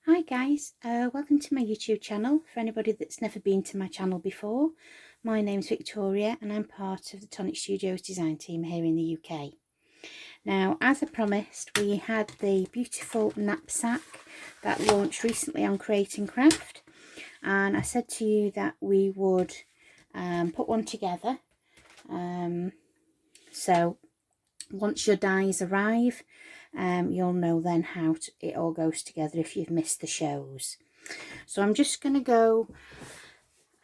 Hi guys, welcome to my YouTube channel. For anybody that's never been to my channel before, my name's Victoria and I'm part of the Tonic Studios design team here in the UK. Now, as I promised, we had the beautiful knapsack that launched recently on Create and Craft, and I said to you that we would put one together. So once your dies arrive, you'll know then how it all goes together if you've missed the shows. So I'm just going to go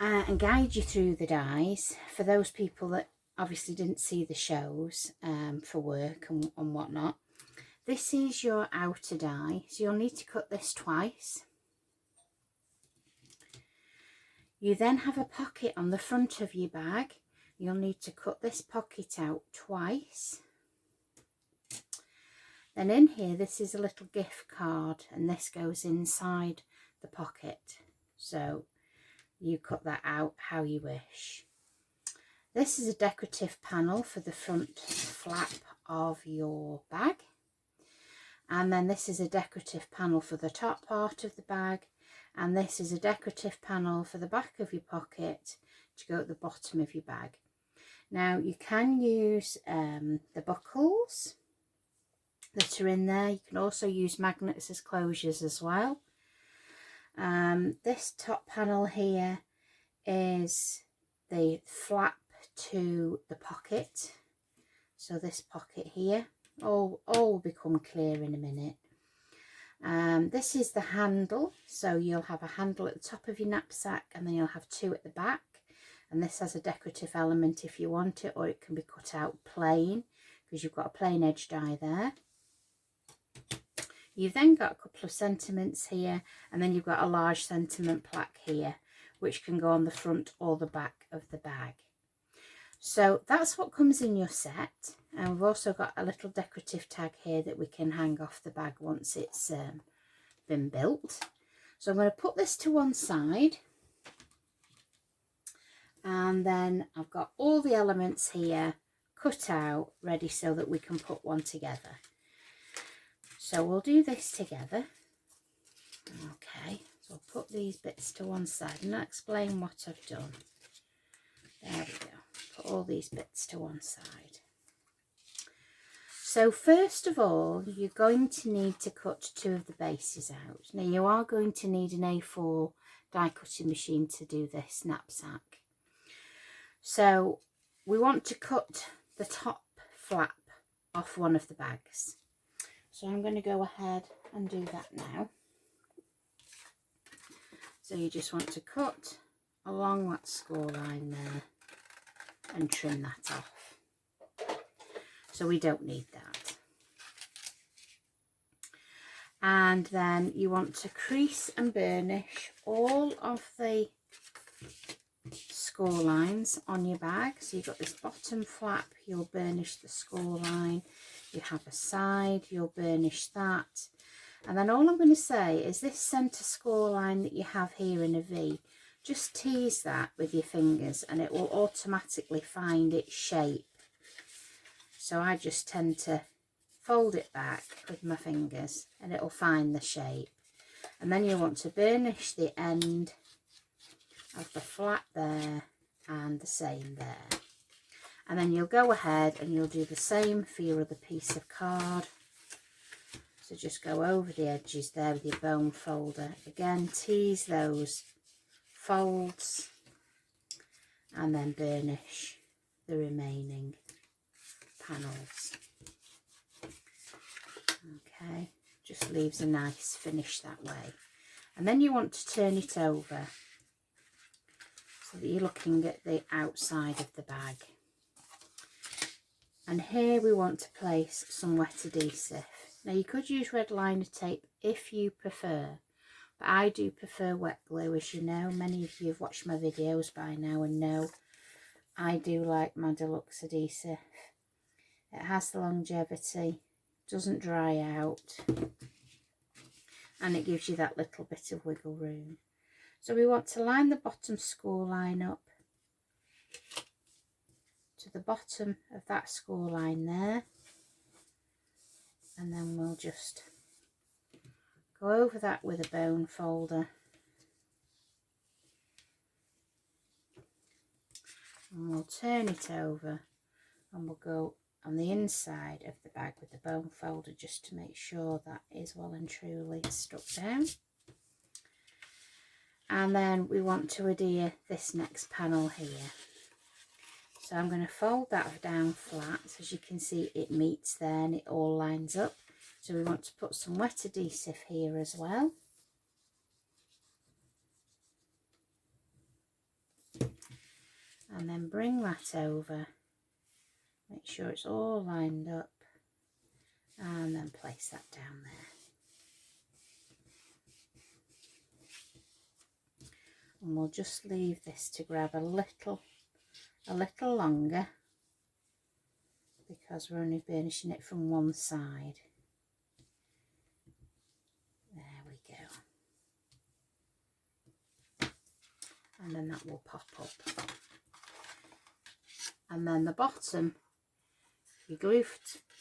and guide you through the dies for those people that obviously didn't see the shows for work and whatnot. This is your outer die, so you'll need to cut this twice. You then have a pocket on the front of your bag. You'll need to cut this pocket out twice. Then in here, this is a little gift card, and this goes inside the pocket. So you cut that out how you wish. This is a decorative panel for the front flap of your bag. And then this is a decorative panel for the top part of the bag. And this is a decorative panel for the back of your pocket to go at the bottom of your bag. Now you can use the buckles that are in there. You can also use magnets as closures as well. This top panel here is the flap to the pocket. So this pocket here, all will become clear in a minute. This is the handle, so you'll have a handle at the top of your knapsack and then you'll have two at the back, and this has a decorative element if you want it, or it can be cut out plain because you've got a plain edge die there. You've then got a couple of sentiments here, and then you've got a large sentiment plaque here which can go on the front or the back of the bag. So that's what comes in your set, and we've also got a little decorative tag here that we can hang off the bag once it's been built. So I'm going to put this to one side, and then I've got all the elements here cut out ready so that we can put one together. So we'll do this together. Okay, so I'll put these bits to one side and I'll explain what I've done. There we go. Put all these bits to one side. So first of all, you're going to need to cut two of the bases out. Now you are going to need an A4 die cutting machine to do this knapsack. So we want to cut the top flap off one of the bags. So I'm going to go ahead and do that now. So you just want to cut along that score line there and trim that off. So we don't need that. And then you want to crease and burnish all of the score lines on your bag. So you've got this bottom flap, you'll burnish the score line. You have a side, you'll burnish that. And then all I'm going to say is this centre score line that you have here in a V, just tease that with your fingers and it will automatically find its shape. So I just tend to fold it back with my fingers and it will find the shape. And then you want to burnish the end of the flap there and the same there. And then you'll go ahead and you'll do the same for your other piece of card. So just go over the edges there with your bone folder. Again, tease those folds and then burnish the remaining panels. Okay, just leaves a nice finish that way. And then you want to turn it over so that you're looking at the outside of the bag. And here we want to place some wet adhesive. Now you could use red liner tape if you prefer, but I do prefer wet glue, as you know. Many of you have watched my videos by now and know I do like my deluxe adhesive. It has the longevity, doesn't dry out, and it gives you that little bit of wiggle room. So we want to line the bottom score line up to the bottom of that score line there, and then we'll just go over that with a bone folder. And we'll turn it over and we'll go on the inside of the bag with the bone folder just to make sure that is well and truly stuck down. And then we want to adhere this next panel here. So I'm going to fold that down flat. As you can see, it meets there and it all lines up. So we want to put some wet adhesive here as well. And then bring that over. Make sure it's all lined up. And then place that down there. And we'll just leave this to grab a little longer because we're only burnishing it from one side. There we go. And then that will pop up. And then the bottom, your glue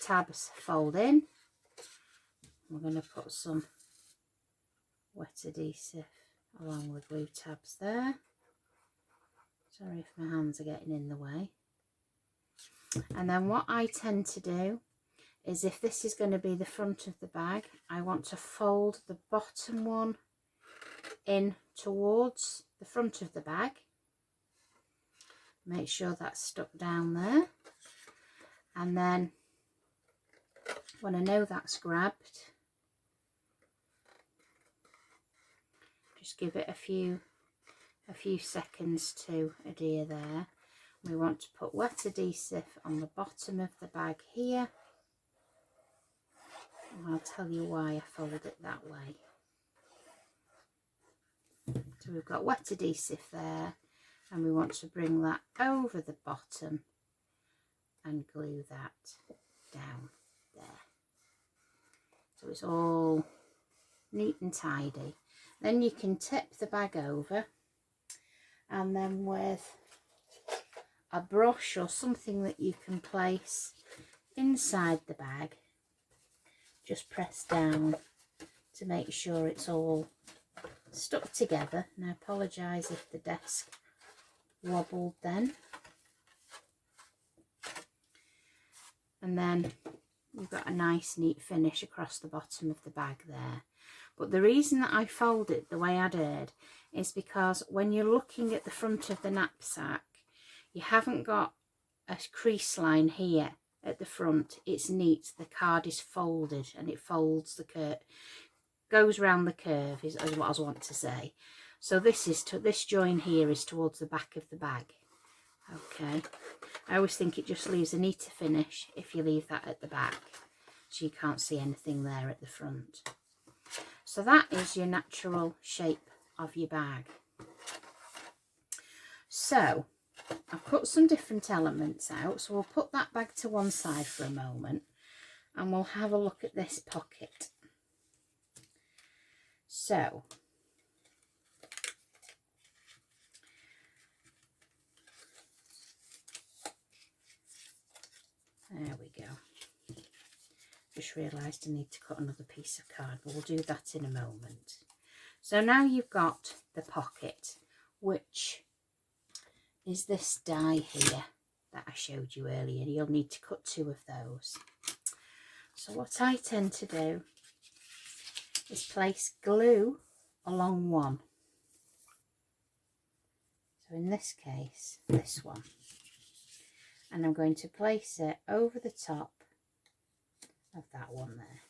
tabs fold in. We're going to put some wet adhesive along the glue tabs there. Sorry if my hands are getting in the way. And then what I tend to do is, if this is going to be the front of the bag, I want to fold the bottom one in towards the front of the bag. Make sure that's stuck down there. And then when I know that's grabbed, just give it a few seconds to adhere there. We want to put wet adhesive on the bottom of the bag here. And I'll tell you why I fold it that way. So we've got wet adhesive there, and we want to bring that over the bottom and glue that down there. So it's all neat and tidy. Then you can tip the bag over, and then with a brush or something that you can place inside the bag, just press down to make sure it's all stuck together. And I apologise if the desk wobbled then. And then you've got a nice neat finish across the bottom of the bag there. But the reason that I fold it the way I did is because when you're looking at the front of the knapsack, you haven't got a crease line here at the front. It's neat. The card is folded and it folds the curve, goes round the curve is what I want to say. So this join here is towards the back of the bag. Okay. I always think it just leaves a neater finish if you leave that at the back, so you can't see anything there at the front. So that is your natural shape of your bag. So I've put some different elements out, so we'll put that bag to one side for a moment and we'll have a look at this pocket. So there we go. Just realised I need to cut another piece of card, but we'll do that in a moment. So now you've got the pocket, which is this die here that I showed you earlier. You'll need to cut 2 of those. So what I tend to do is place glue along one. So in this case, this one. And I'm going to place it over the top of that one there.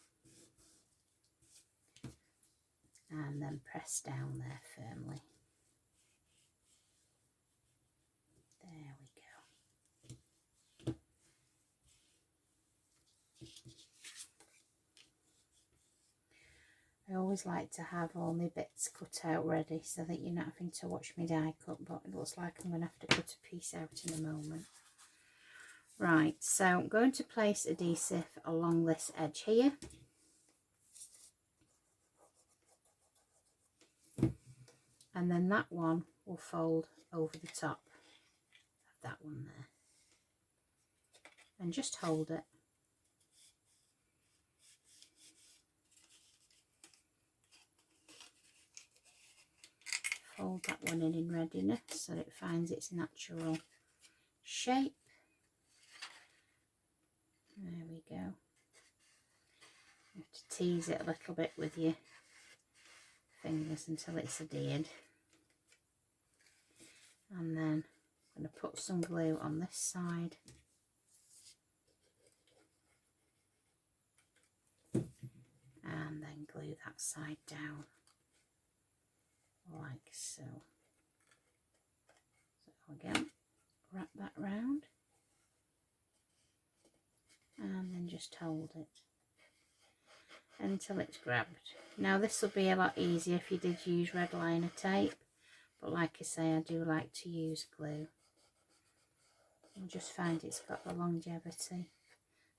And then press down there firmly. There we go. I always like to have all my bits cut out ready so that you're not having to watch me die cut, but it looks like I'm going to have to cut a piece out in a moment. Right, so I'm going to place adhesive along this edge here. And then that one will fold over the top of that one there. And just hold it. hold that one in readiness so it finds its natural shape. There we go. You have to tease it a little bit with your fingers until it's adhered. And then I'm going to put some glue on this side. And then glue that side down like so. So again, wrap that round and then just hold it until it's grabbed. Now this will be a lot easier if you did use red liner tape, but like I say, I do like to use glue. I just find it's got the longevity.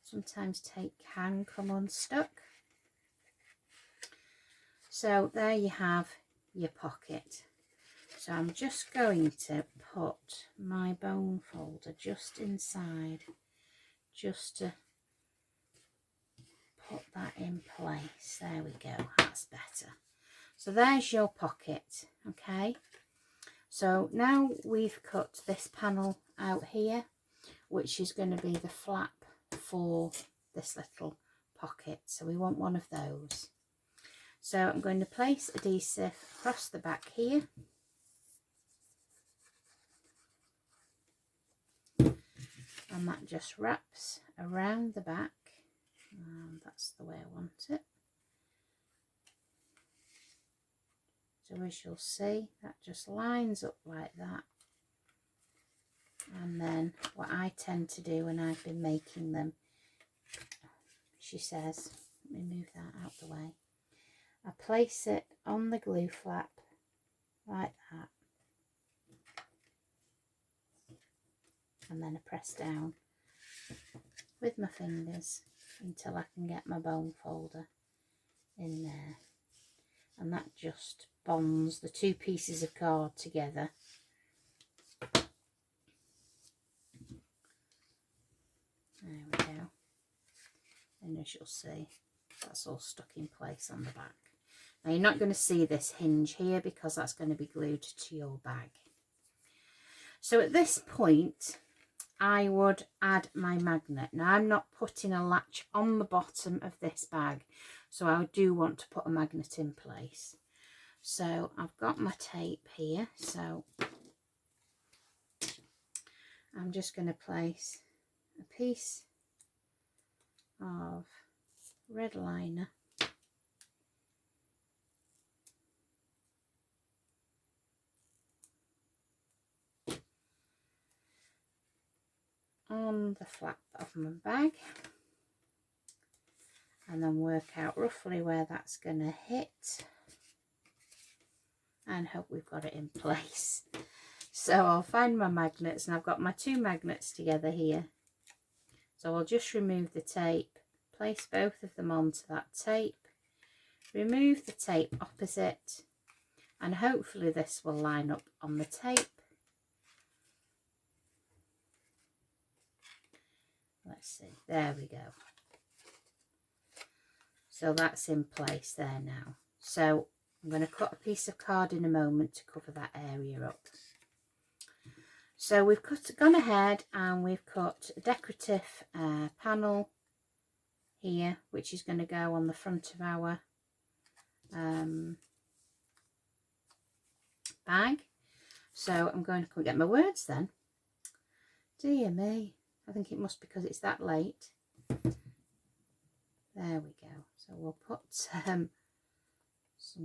Sometimes tape can come unstuck. So there you have your pocket. So I'm just going to put my bone folder just inside, just to put that in place. There we go, that's better. So there's your pocket, okay? So now we've cut this panel out here, which is going to be the flap for this little pocket. So we want one of those. So I'm going to place adhesive across the back here. And that just wraps around the back. And that's the way I want it. So as you'll see, that just lines up like that. And then what I tend to do when I've been making them, she says, let me move that out the way. I place it on the glue flap like that. And then I press down with my fingers until I can get my bone folder in there. And that just bonds the two pieces of card together. There we go. And as you'll see, that's all stuck in place on the back. Now you're not going to see this hinge here because that's going to be glued to your bag. So at this point, I would add my magnet. Now I'm not putting a latch on the bottom of this bag, so I do want to put a magnet in place. So I've got my tape here, so I'm just going to place a piece of red liner on the flap of my bag and then work out roughly where that's going to hit and hope we've got it in place. So I'll find my magnets, and I've got my two magnets together here. So I'll just remove the tape, place both of them onto that tape, remove the tape opposite, and hopefully this will line up on the tape. Let's see, there we go. So that's in place there now. So I'm going to cut a piece of card in a moment to cover that area up. So we've gone ahead and we've cut a decorative panel here, which is going to go on the front of our bag. So I'm going to get my words then. Dear me, I think it must be because it's that late. There we go. So we'll put some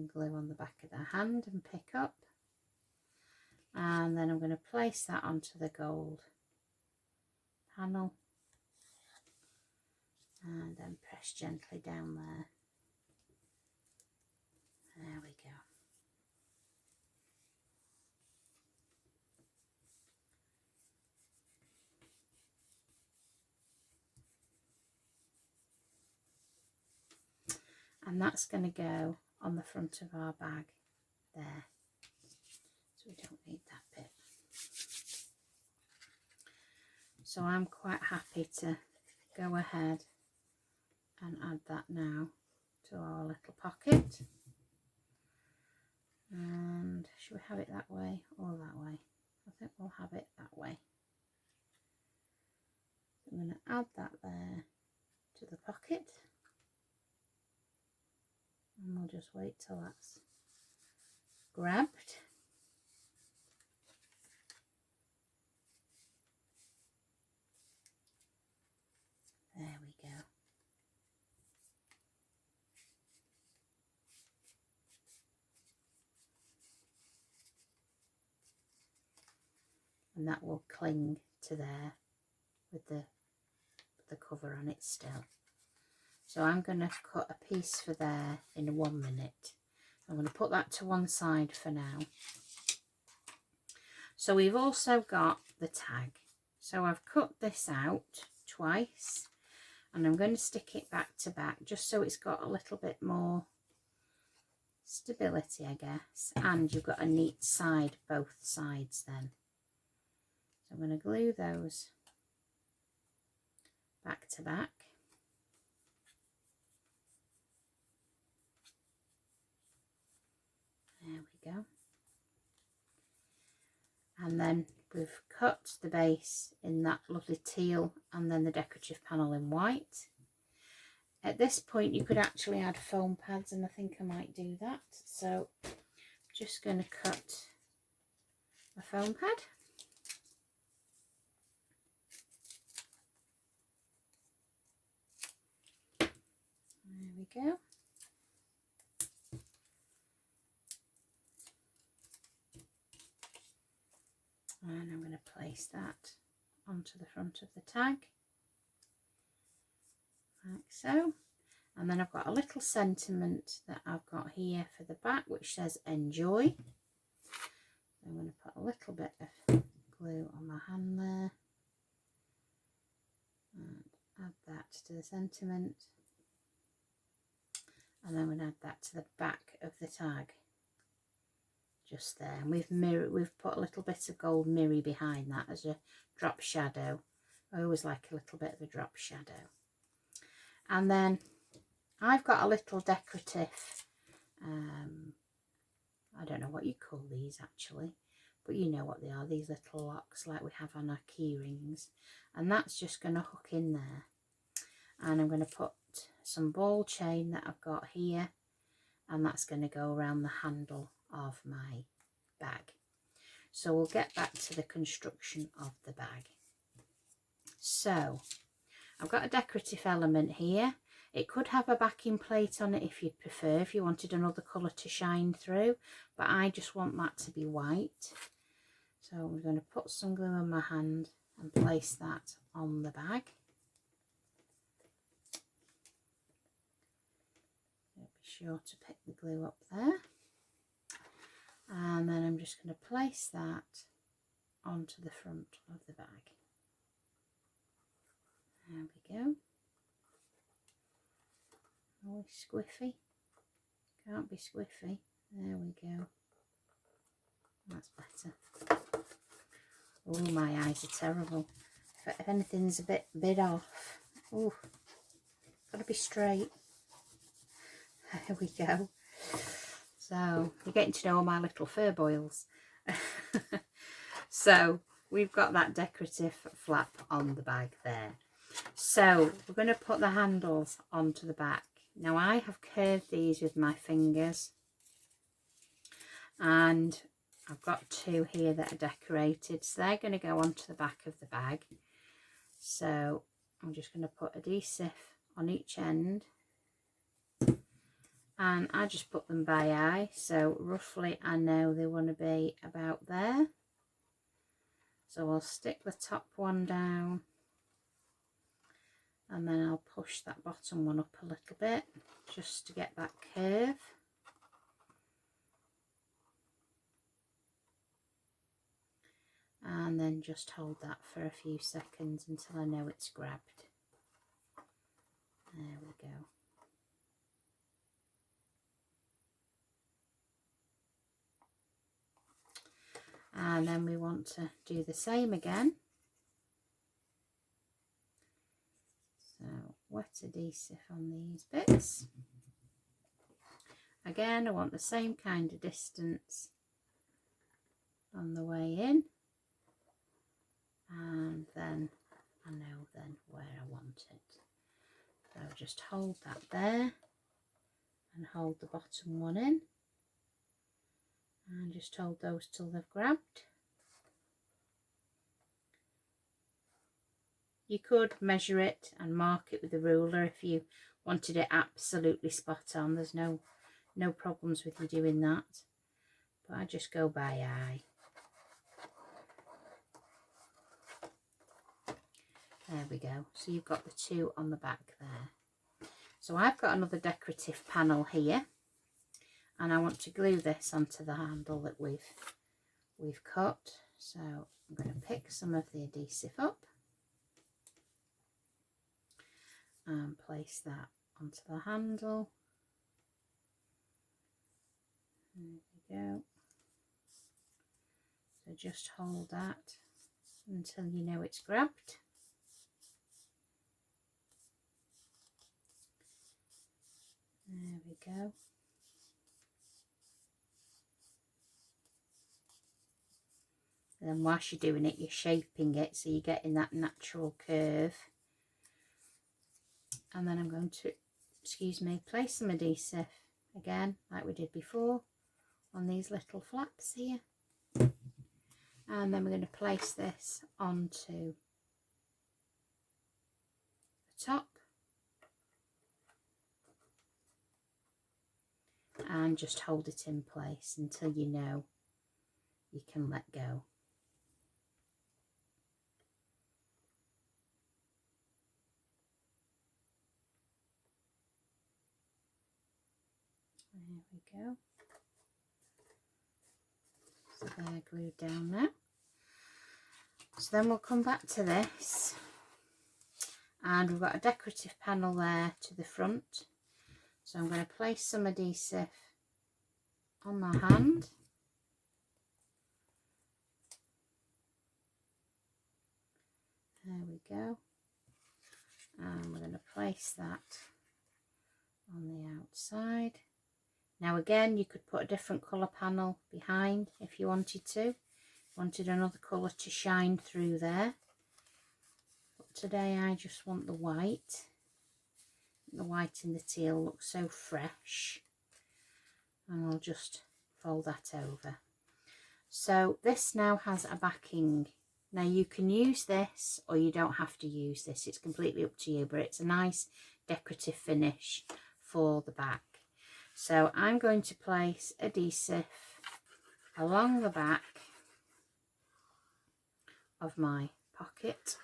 glue on the back of the hand and pick up. And then I'm going to place that onto the gold panel. And then press gently down there. There we go. And that's going to go on the front of our bag there. So we don't need that bit. So I'm quite happy to go ahead and add that now to our little pocket. And And should we have it that way or that way? I think we'll have it that way. I'm going to add that there to the pocket, and we'll just wait till that's grabbed. There we go. And that will cling to there with the cover on it still. So I'm going to cut a piece for there in 1 minute. I'm going to put that to one side for now. So we've also got the tag. So I've cut this out twice, and I'm going to stick it back to back just so it's got a little bit more stability, I guess, and you've got a neat side both sides then. So I'm going to glue those back to back. There we go. And then we've cut the base in that lovely teal and then the decorative panel in white. At this point you could actually add foam pads, and I think I might do that. So I'm just going to cut a foam pad. There we go. And I'm going to place that onto the front of the tag, like so. And then I've got a little sentiment that I've got here for the back, which says enjoy. I'm going to put a little bit of glue on my hand there and add that to the sentiment, and then I'm going to add that to the back of the tag just there. And we've put a little bit of gold mirror behind that as a drop shadow. I always like a little bit of a drop shadow. And then I've got a little decorative, I don't know what you call these actually, but you know what they are, these little locks like we have on our key rings, and that's just going to hook in there. And I'm going to put some ball chain that I've got here, and that's going to go around the handle of my bag. So we'll get back to the construction of the bag. So I've got a decorative element here. It could have a backing plate on it if you'd prefer, if you wanted another colour to shine through, but I just want that to be white. So we're going to put some glue on my hand and place that on the bag. Be sure to pick the glue up there. And then I'm just going to place that onto the front of the bag. There we go. Always squiffy. Can't be squiffy. There we go. That's better. Oh, my eyes are terrible. If anything's a bit off. Oh, gotta be straight. There we go. So you're getting to know all my little fur boils. So we've got that decorative flap on the bag there. So we're going to put the handles onto the back. Now I have curved these with my fingers, and I've got two here that are decorated, so they're going to go onto the back of the bag. So I'm just going to put adhesive on each end, and I just put them by eye, so roughly I know they want to be about there. So I'll stick the top one down, and then I'll push that bottom one up a little bit just to get that curve. And then just hold that for a few seconds until I know it's grabbed. There we go. And then we want to do the same again. So wet adhesive on these bits. Again, I want the same kind of distance on the way in, and then I know then where I want it. So just hold that there and hold the bottom one in, and just hold those till they've grabbed. You could measure it and mark it with a ruler if you wanted it absolutely spot on. There's no problems with you doing that, but I just go by eye. There we go. So you've got the two on the back there. So I've got another decorative panel here, and I want to glue this onto the handle that we've cut. So I'm going to pick some of the adhesive up and place that onto the handle. There we go. So just hold that until you know it's grabbed. There we go. And then whilst you're doing it, you're shaping it so you're getting that natural curve. And then I'm going to, excuse me, place some adhesive again like we did before on these little flaps here. And then we're going to place this onto the top and just hold it in place until you know you can let go. There we go. So they're glued down now. So then we'll come back to this, and we've got a decorative panel there to the front. So I'm going to place some adhesive on my hand. There we go. And we're going to place that on the outside. Now again, you could put a different colour panel behind if you wanted to. Wanted another colour to shine through there. But today I just want the white. The white and the teal look so fresh. And I'll just fold that over. So this now has a backing. Now you can use this or you don't have to use this. It's completely up to you, but it's a nice decorative finish for the back. So I'm going to place adhesive along the back of my pocket.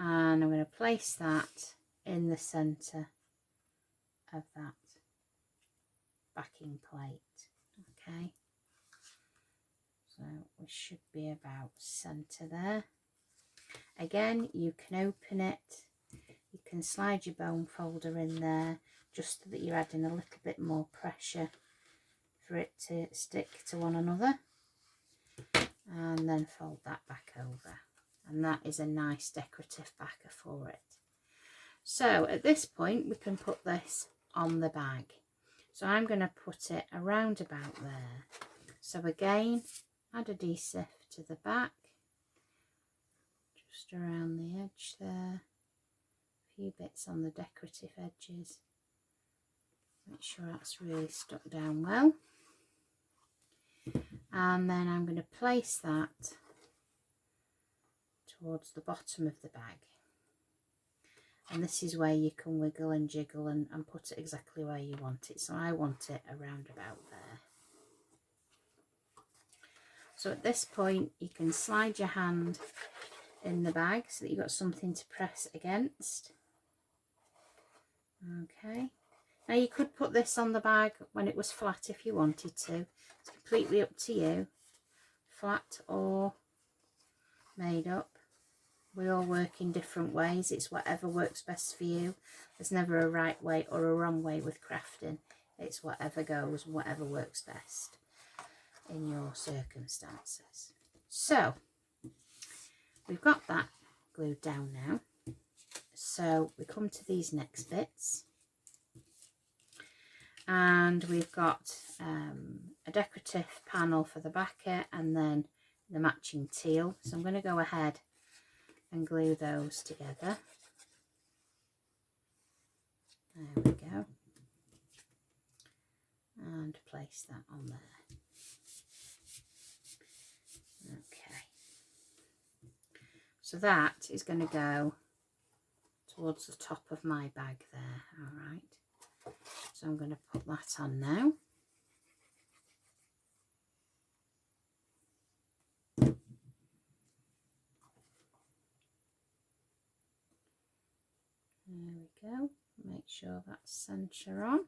And I'm going to place that in the centre of that backing plate. Okay. So we should be about centre there. Again, you can open it. You can slide your bone folder in there just so that you're adding a little bit more pressure for it to stick to one another. And then fold that back over. And that is a nice decorative backer for it. So at this point we can put this on the bag. So I'm going to put it around about there. So again, add adhesive to the back, just around the edge there, a few bits on the decorative edges. Make sure that's really stuck down well. And then I'm going to place that towards the bottom of the bag. And this is where you can wiggle and jiggle and put it exactly where you want it. So I want it around about there. So at this point you can slide your hand in the bag so that you've got something to press against. Okay. Now you could put this on the bag when it was flat if you wanted to. It's completely up to you. Flat or made up. We all work in different ways. It's whatever works best for you. There's never a right way or a wrong way with crafting. It's whatever goes, whatever works best in your circumstances. So we've got that glued down now. So we come to these next bits. And we've got a decorative panel for the backer and then the matching teal. So I'm going to go ahead and glue those together. There we go. And place that on there. Okay. So that is going to go towards the top of my bag there. All right. So I'm going to put that on now. There we go. Make sure that's centre on.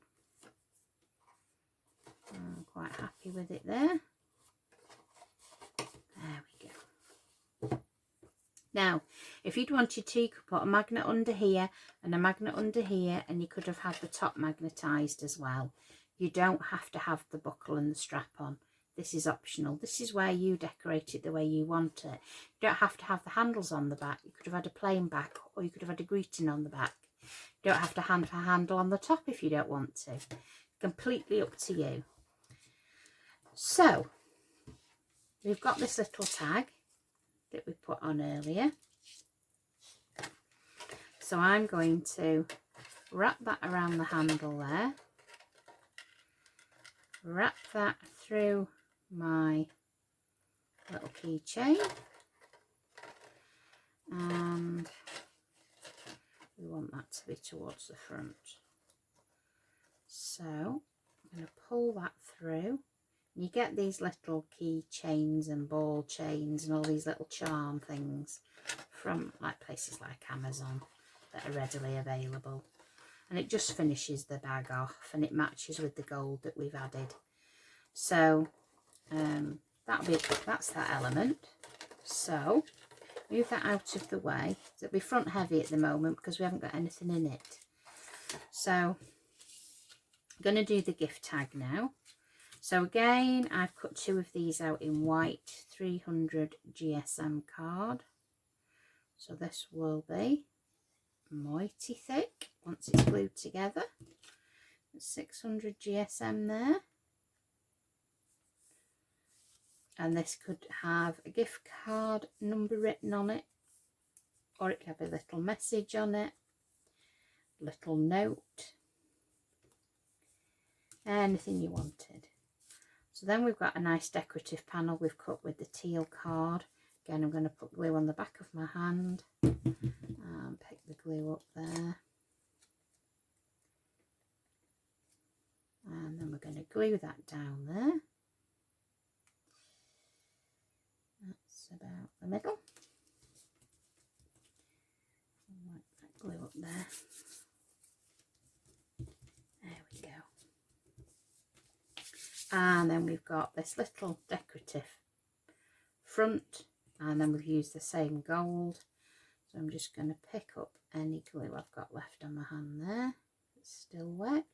I'm quite happy with it there. There we go. Now, if you'd wanted to, you could put a magnet under here and a magnet under here, and you could have had the top magnetised as well. You don't have to have the buckle and the strap on. This is optional. This is where you decorate it the way you want it. You don't have to have the handles on the back. You could have had a plain back, or you could have had a greeting on the back. You don't have to have a handle on the top if you don't want to. Completely up to you. So, we've got this little tag that we put on earlier. So I'm going to wrap that around the handle there. Wrap that through my little keychain. And we want that to be towards the front. So I'm going to pull that through. You get these little key chains and ball chains and all these little charm things from like places like Amazon that are readily available. And it just finishes the bag off and it matches with the gold that we've added. So that's that element. So move that out of the way. It'll be front heavy at the moment because we haven't got anything in it. So I'm going to do the gift tag now. So again, I've cut 2 of these out in white 300 GSM card. So this will be mighty thick once it's glued together. 600 GSM there. And this could have a gift card number written on it, or it could have a little message on it, little note, anything you wanted. So then we've got a nice decorative panel we've cut with the teal card. Again, I'm going to put glue on the back of my hand and pick the glue up there. And then we're going to glue that down there. That's about the middle. Wipe that glue up there. There we go. And then we've got this little decorative front, and then we've used the same gold. So I'm just going to pick up any glue I've got left on my hand there. It's still wet.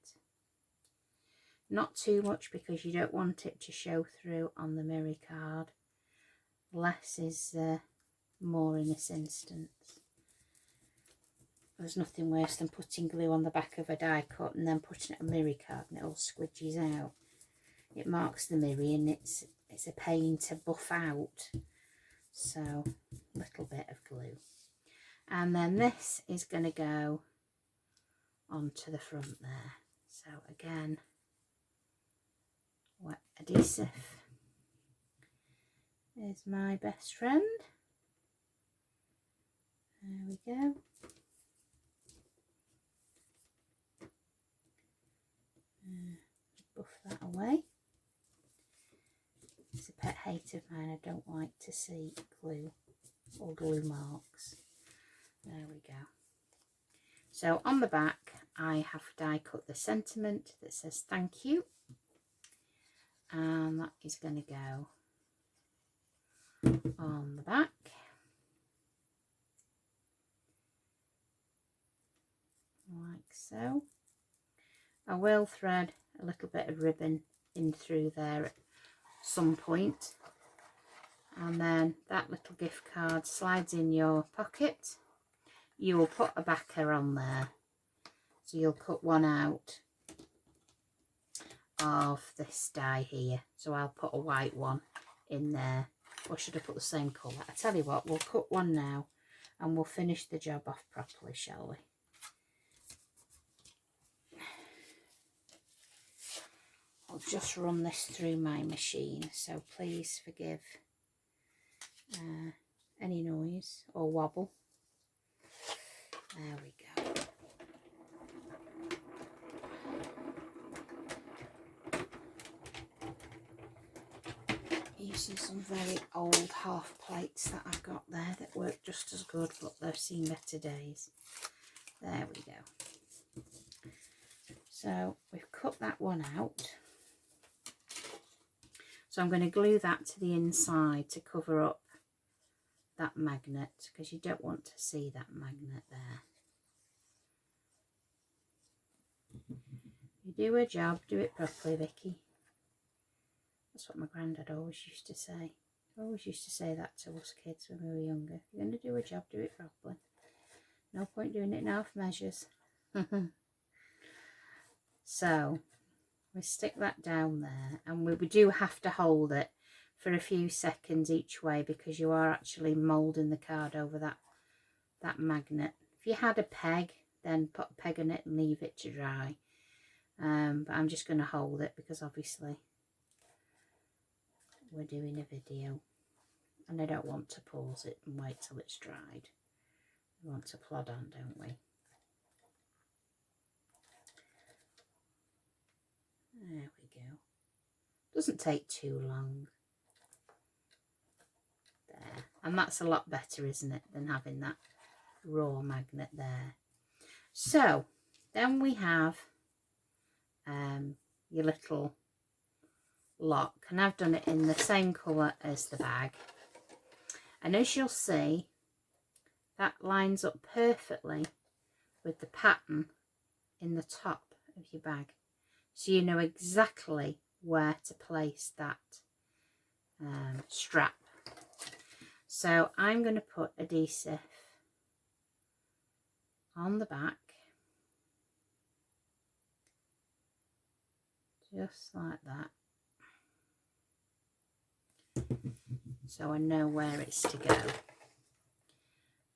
Not too much because you don't want it to show through on the mirror card. Less is more in this instance. There's nothing worse than putting glue on the back of a die cut and then putting it on a mirror card and it all squidges out. It marks the mirror and it's a pain to buff out. So a little bit of glue. And then this is going to go onto the front there. So again, wet adhesive is my best friend. There we go. Buff that away. It's a pet hate of mine. I don't like to see glue or glue marks. There we go. So on the back I have die cut the sentiment that says thank you, and that is going to go on the back. Like so. I will thread a little bit of ribbon in through there at some point, and then that little gift card slides in your pocket. You will put a backer on there, so you'll cut one out of this dye here, so I'll put a white one in there. Or should I put the same colour? I tell you what, we'll cut one now and we'll finish the job off properly, shall we? I'll just run this through my machine, so please forgive any noise or wobble. There we go. Using some very old half plates that I've got there that work just as good, but they've seen better days. There we go. So we've cut that one out. So I'm going to glue that to the inside to cover up that magnet, because you don't want to see that magnet there. You do a job, do it properly, Vicky. That's what my granddad always used to say. He always used to say that to us kids when we were younger. If you're going to do a job, do it properly. No point doing it in half measures. So we stick that down there, and we do have to hold it for a few seconds each way, because you are actually moulding the card over that magnet. If you had a peg, then put a peg on it and leave it to dry. But I'm just going to hold it because obviously we're doing a video and I don't want to pause it and wait till it's dried. We want to plod on, don't we? There we go. Doesn't take too long. There. And that's a lot better, isn't it, than having that raw magnet there. So then we have your little lock, and I've done it in the same colour as the bag, and as you'll see, that lines up perfectly with the pattern in the top of your bag, so you know exactly where to place that strap. So I'm going to put adhesive on the back, just like that, so I know where it's to go.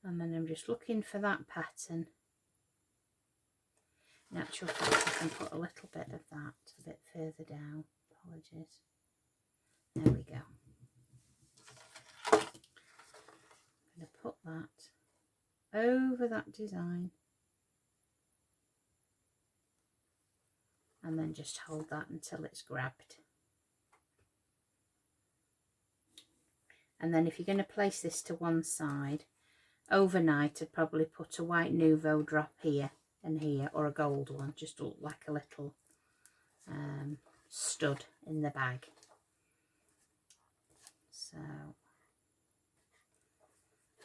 And then I'm just looking for that pattern. In actual fact, I can put a little bit of that a bit further down. Apologies. There we go. I'm going to put that over that design, and then just hold that until it's grabbed. And then if you're going to place this to one side, overnight I'd probably put a white Nouveau drop here and here, or a gold one, just to look like a little stud in the bag. So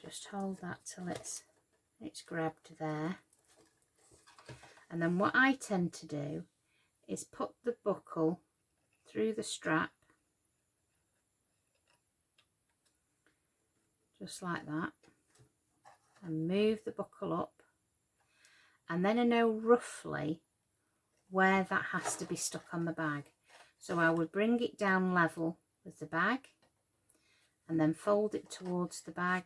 just hold that till it's grabbed there. And then what I tend to do is put the buckle through the strap, just like that, and move the buckle up, and then I know roughly where that has to be stuck on the bag. So I would bring it down level with the bag and then fold it towards the bag,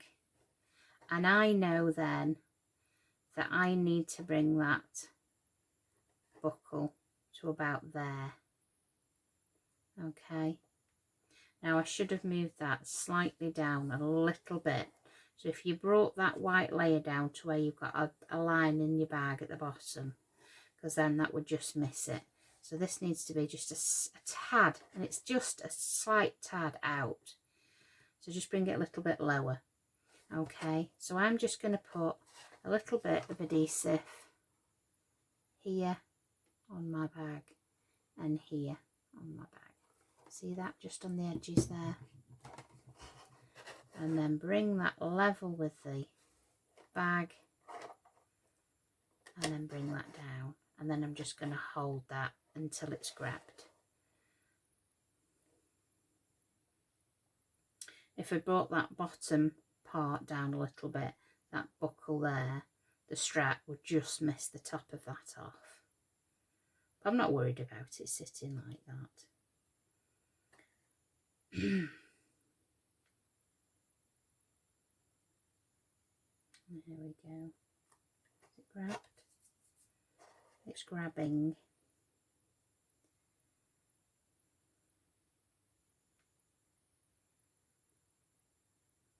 and I know then that I need to bring that buckle to about there. Okay, now I should have moved that slightly down a little bit. So if you brought that white layer down to where you've got a line in your bag at the bottom, because then that would just miss it. So this needs to be just a tad, and it's just a slight tad out. So just bring it a little bit lower. Okay, so I'm just going to put a little bit of adhesive here on my bag and here on my bag. See that, just on the edges there? And then bring that level with the bag, and then bring that down, and then I'm just going to hold that until it's grabbed. If I brought that bottom part down a little bit, that buckle there, the strap would just miss the top of that off. I'm not worried about it sitting like that. There we go. Is it grabbed? It's grabbing.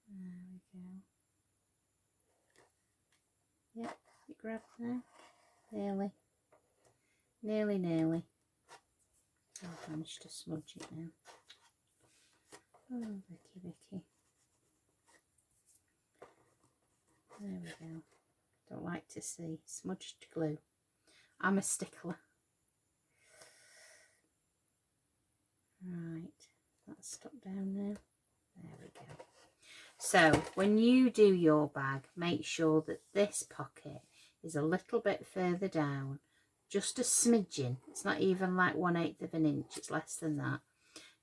There we go. Yep, it grabbed now. Nearly. Nearly. I've managed to smudge it now. Oh, Vicky. There we go. Don't like to see smudged glue. I'm a stickler. Right, that's stuck down now. There we go. So when you do your bag, make sure that this pocket is a little bit further down, just a smidgen. It's not even like 1/8 of an inch, it's less than that.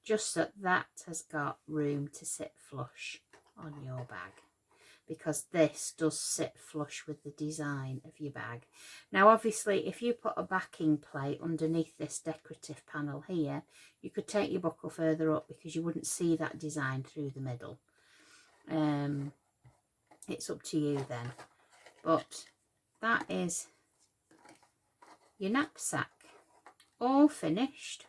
Just so that has got room to sit flush on your bag, because this does sit flush with the design of your bag. Now obviously if you put a backing plate underneath this decorative panel here, you could take your buckle further up because you wouldn't see that design through the middle. It's up to you then, but that is your knapsack, all finished.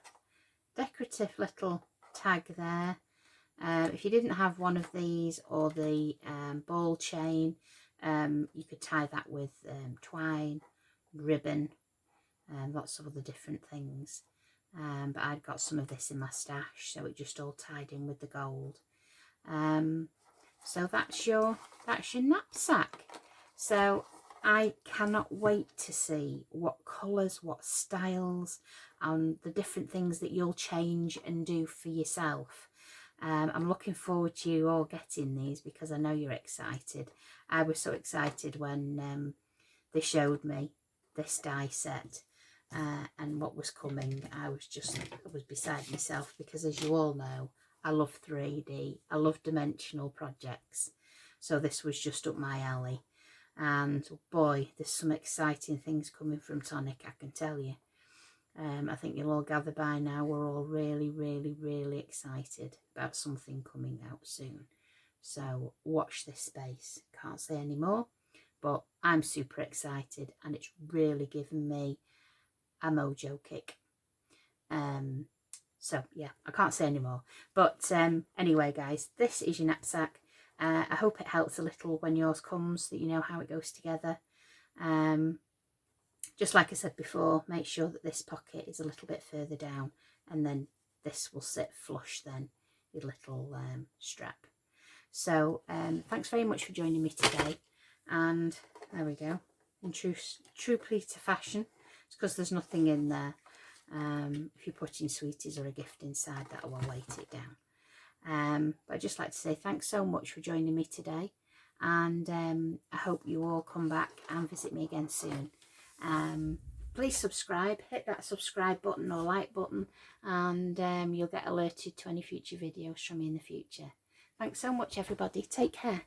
Decorative little tag there. If you didn't have one of these or the ball chain, you could tie that with twine, ribbon, lots of other different things. But I'd got some of this in my stash, so it just all tied in with the gold. So that's your knapsack. So I cannot wait to see what colours, what styles, and the different things that you'll change and do for yourself. I'm looking forward to you all getting these because I know you're excited. I was so excited when they showed me this die set and what was coming. I was beside myself because, as you all know, I love 3D. I love dimensional projects. So this was just up my alley. And boy, there's some exciting things coming from Tonic, I can tell you. I think you'll all gather by now we're all really excited about something coming out soon. So watch this space. Can't say any more, but I'm super excited and it's really given me a mojo kick. So yeah, I can't say any more. But anyway, guys, this is your knapsack. I hope it helps a little when yours comes, that you know how it goes together. Just like I said before, make sure that this pocket is a little bit further down, and then this will sit flush then, your little strap. So thanks very much for joining me today, and there we go. In true Peter fashion, it's because there's nothing in there. If you're putting sweeties or a gift inside, that will weight it down. But I'd just like to say thanks so much for joining me today, and I hope you all come back and visit me again soon. Please subscribe, hit that subscribe button or like button, and you'll get alerted to any future videos from me in the future. Thanks so much, everybody. Take care.